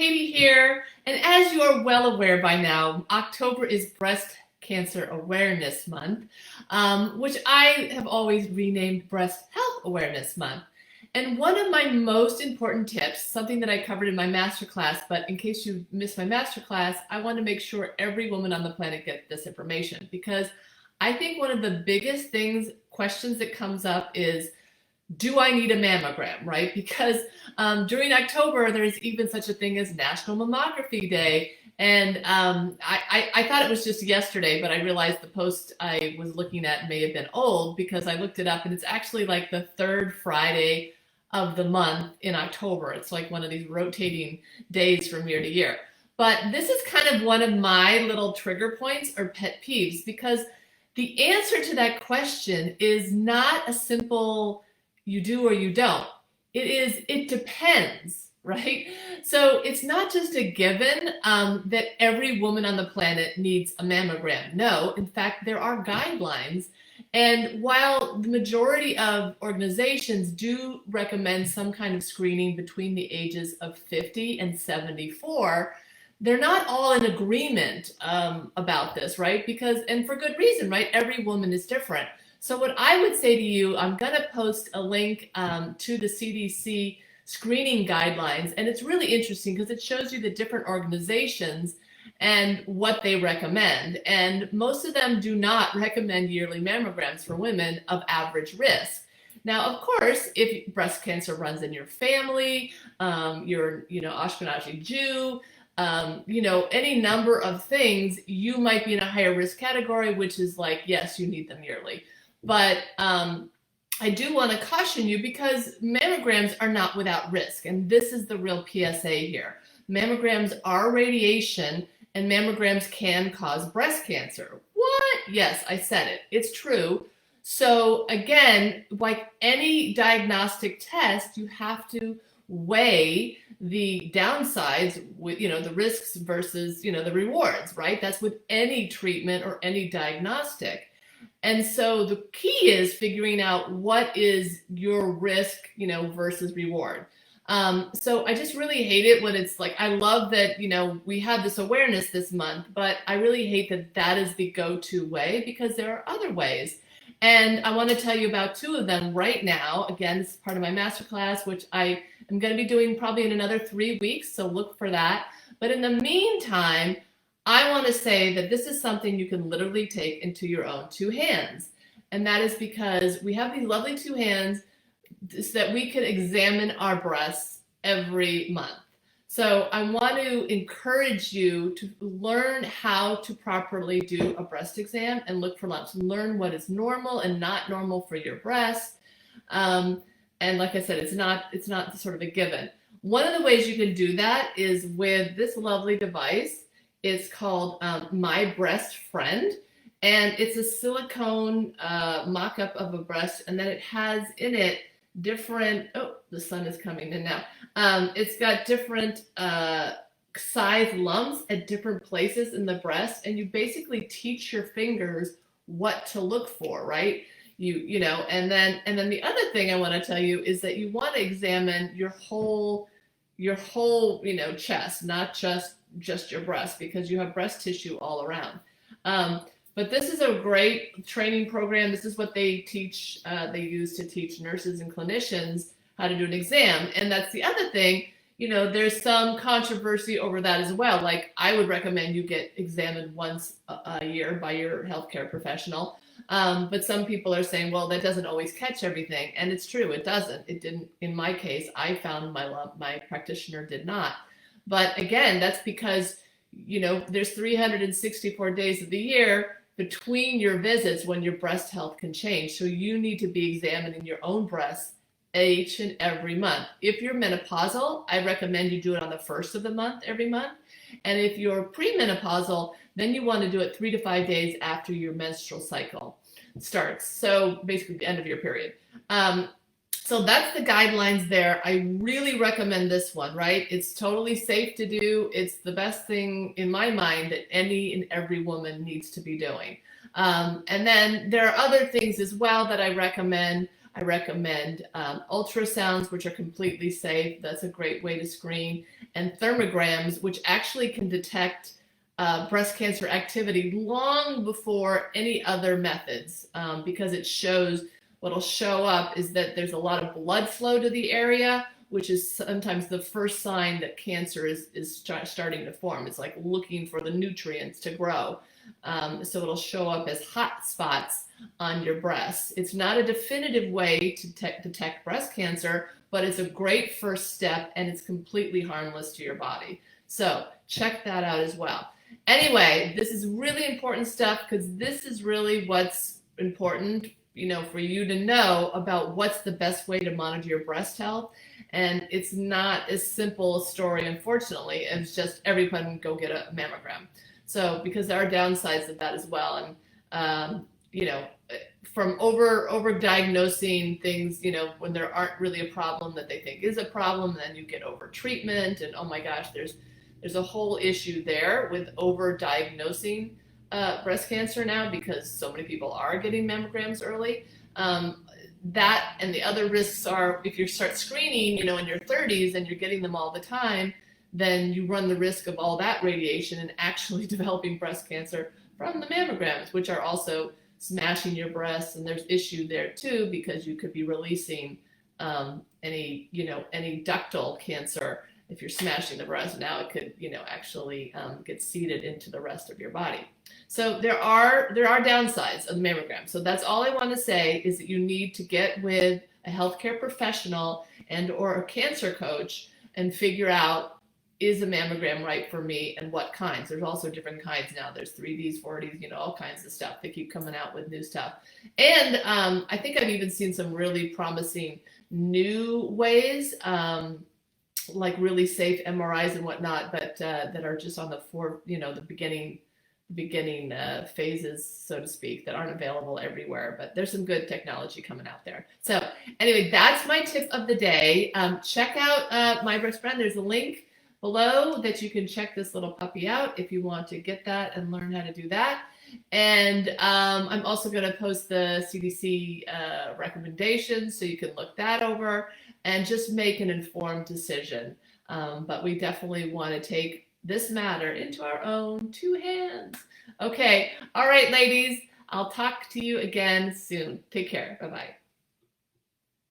Katie here, and as you are well aware by now, October is Breast Cancer Awareness Month, which I have always renamed Breast Health Awareness Month. And one of my most important tips, something that I covered in my masterclass, but in case you missed my masterclass, I want to make sure every woman on the planet gets this information because I think one of the biggest questions that comes up is, do I need a mammogram, right? Because during October, there's even such a thing as National Mammography Day. And I thought it was just yesterday, but I realized the post I was looking at may have been old because I looked it up and it's actually like the third Friday of the month in October. It's like one of these rotating days from year to year. But this is kind of one of my little trigger points or pet peeves because the answer to that question is not a simple you do or you don't. It depends, right? So it's not just a given that every woman on the planet needs a mammogram. No, in fact, there are guidelines. And while the majority of organizations do recommend some kind of screening between the ages of 50 and 74, they're not all in agreement about this, right? Because, and for good reason, right? Every woman is different. So what I would say to you, I'm going to post a link to the CDC screening guidelines. And it's really interesting because it shows you the different organizations and what they recommend. And most of them do not recommend yearly mammograms for women of average risk. Now, of course, if breast cancer runs in your family, you're, Ashkenazi Jew, any number of things, you might be in a higher risk category, which is like, yes, you need them yearly. But I do want to caution you because mammograms are not without risk. And this is the real PSA here. Mammograms are radiation and mammograms can cause breast cancer. What? Yes, I said it. It's true. So again, like any diagnostic test, you have to weigh the downsides with, the risks versus, the rewards, right? That's with any treatment or any diagnostic. And so the key is figuring out what is your risk, versus reward. So I just really hate it when it's like, I love that, we have this awareness this month, but I really hate that that is the go-to way because there are other ways. And I want to tell you about two of them right now. Again, this is part of my masterclass, which I am going to be doing probably in another 3 weeks. So look for that. But in the meantime, I want to say that this is something you can literally take into your own two hands. And that is because we have these lovely two hands so that we can examine our breasts every month. So I want to encourage you to learn how to properly do a breast exam and look for lumps. Learn what is normal and not normal for your breasts. And like I said, it's not sort of a given. One of the ways you can do that is with this lovely device. It's called My Breast Friend, and it's a silicone mock-up of a breast, and then it has in it different, oh, the sun is coming in now. It's got different size lumps at different places in the breast, and you basically teach your fingers what to look for, right? And then the other thing I want to tell you is that you want to examine your whole chest, not just your breast, because you have breast tissue all around. But this is a great training program. This is what they teach. They use to teach nurses and clinicians how to do an exam. And that's the other thing, there's some controversy over that as well. Like I would recommend you get examined once a year by your healthcare professional. But some people are saying, well, that doesn't always catch everything. And it's true, it doesn't. It didn't, in my case, I found my practitioner did not. But again, that's because, there's 364 days of the year between your visits when your breast health can change. So you need to be examining your own breasts each and every month. If you're menopausal, I recommend you do it on the first of the month every month. And if you're premenopausal, then you want to do it 3 to 5 days after your menstrual cycle starts. So basically the end of your period. So that's the guidelines there. I really recommend this one, right? It's totally safe to do. It's the best thing in my mind that any and every woman needs to be doing. And then there are other things as well that I recommend. I recommend ultrasounds, which are completely safe. That's a great way to screen. And thermograms, which actually can detect breast cancer activity long before any other methods, because it shows, what'll show up is that there's a lot of blood flow to the area, which is sometimes the first sign that cancer is starting to form. It's like looking for the nutrients to grow. So it'll show up as hot spots on your breasts. It's not a definitive way to detect breast cancer, but it's a great first step, and it's completely harmless to your body. So check that out as well. Anyway, this is really important stuff, because this is really what's important, for you to know about what's the best way to monitor your breast health. And it's not as simple a story, unfortunately, as just everyone go get a mammogram. So, because there are downsides of that as well. And, from over diagnosing things, when there aren't really a problem that they think is a problem, then you get over treatment, and oh my gosh, there's a whole issue there with over diagnosing breast cancer now, because so many people are getting mammograms early. That and the other risks are, if you start screening, in your 30s and you're getting them all the time, then you run the risk of all that radiation and actually developing breast cancer from the mammograms, which are also smashing your breasts. And there's issue there too, because you could be releasing any ductal cancer. If you're smashing the breast, now it could, actually get seeded into the rest of your body. So there are downsides of the mammogram. So that's all I want to say, is that you need to get with a healthcare professional and or a cancer coach and figure out, is a mammogram right for me, and what kinds? There's also different kinds now. There's 3Ds, 4Ds, all kinds of stuff. They keep coming out with new stuff. And I think I've even seen some really promising new ways, like really safe MRIs and whatnot, but that are just on the beginning phases, so to speak, that aren't available everywhere. But there's some good technology coming out there. So anyway, that's my tip of the day. Check out My Breast Friend. There's a link below that you can check this little puppy out if you want to get that and learn how to do that. And I'm also going to post the CDC recommendations, so you can look that over and just make an informed decision. But we definitely want to take this matter into our own two hands. Okay. All right, ladies. I'll talk to you again soon. Take care. Bye-bye.